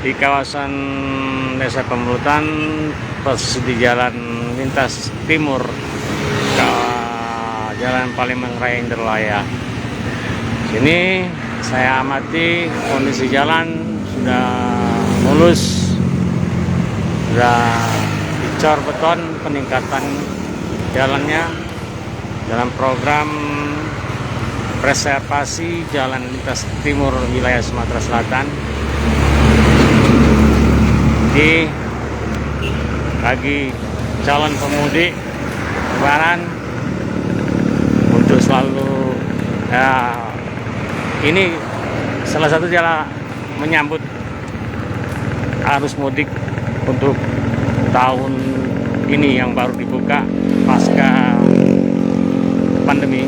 di kawasan Desa Pemulutan, persis di Jalan Lintas Timur ke Jalan Palembang Raya Indralaya. Sini saya amati kondisi jalan sudah mulus, sudah dicor beton peningkatan jalannya dalam program preservasi jalan lintas timur wilayah Sumatera Selatan. Jadi bagi calon pemudik Lebaran untuk selalu ini salah satu cara menyambut arus mudik untuk tahun ini yang baru dibuka pasca pandemi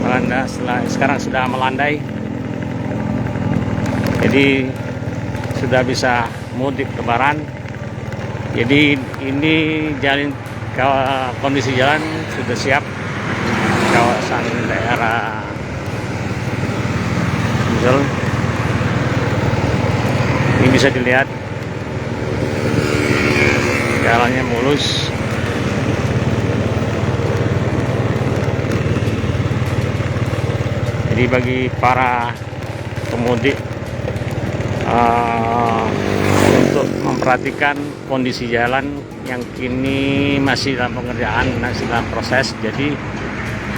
melanda, sekarang sudah melandai, jadi sudah bisa mudik Lebaran. Jadi ini kondisi jalan sudah siap. Kawasan daerah Sumsel ini bisa dilihat jalannya mulus. Jadi bagi para pemudik untuk memperhatikan kondisi jalan yang kini masih dalam pengerjaan, masih dalam proses, jadi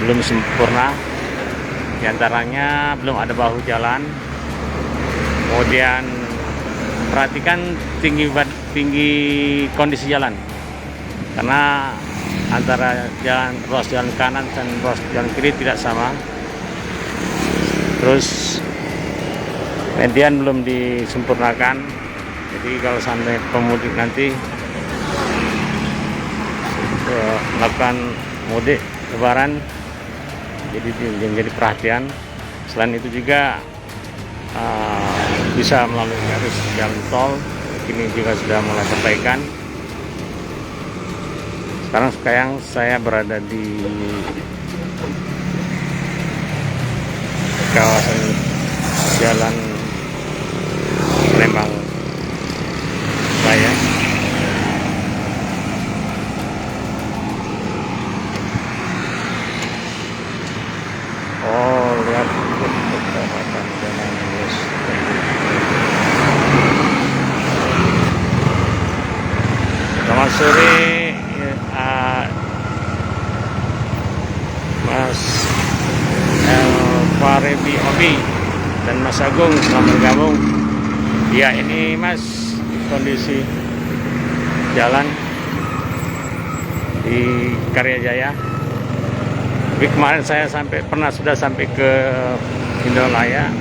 belum sempurna. Di antaranya belum ada bahu jalan. Kemudian perhatikan tinggi kondisi jalan, karena antara ruas jalan kanan dan ruas jalan kiri tidak sama. Terus median belum disempurnakan, jadi kalau sampai pemudik nanti melakukan mudik Lebaran, jadi perhatian. Selain itu juga bisa melalui garis jalan tol, ini juga sudah mulai perbaikan. Sekarang saya berada di kawasan Jalan Palembang Raya. Oh, lihat perawatan jalan mulus. Selamat sore, Mas Farebi Obi dan Mas Agung, selamat bergabung. Ya, ini Mas kondisi jalan di Karyajaya. Tapi kemarin saya sudah sampai ke Indralaya.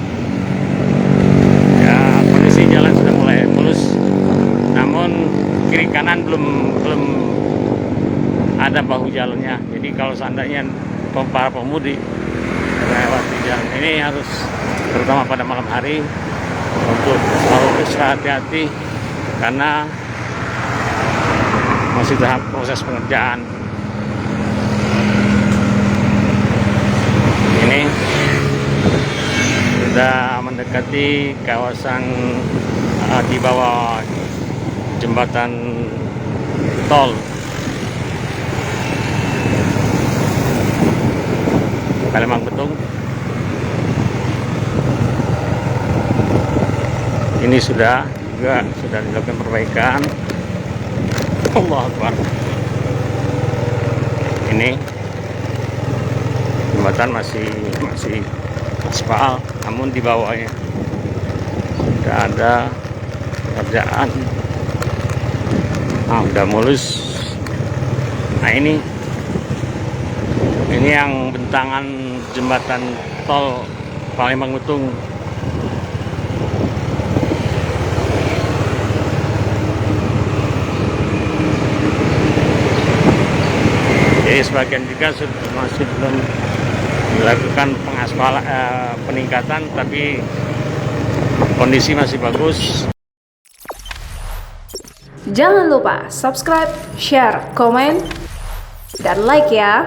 Ya, kondisi jalan sudah mulai mulus. Namun kiri kanan belum ada bahu jalannya. Jadi kalau seandainya para pemudik melewati jalan ini harus, terutama pada malam hari, untuk selalu hati-hati karena masih tahap proses pengerjaan. Ini sudah mendekati kawasan di bawah jembatan tol Palembang Betung. Ini sudah dilakukan perbaikan. Allah Akbar. Ini jembatan masih aspal, namun di bawahnya sudah ada pekerjaan. Udah mulus. Nah, ini yang bentangan jembatan tol Palembang Betung. Jadi sebagian juga masih belum dilakukan peningkatan, tapi kondisi masih bagus. Jangan lupa subscribe, share, komen, dan like ya.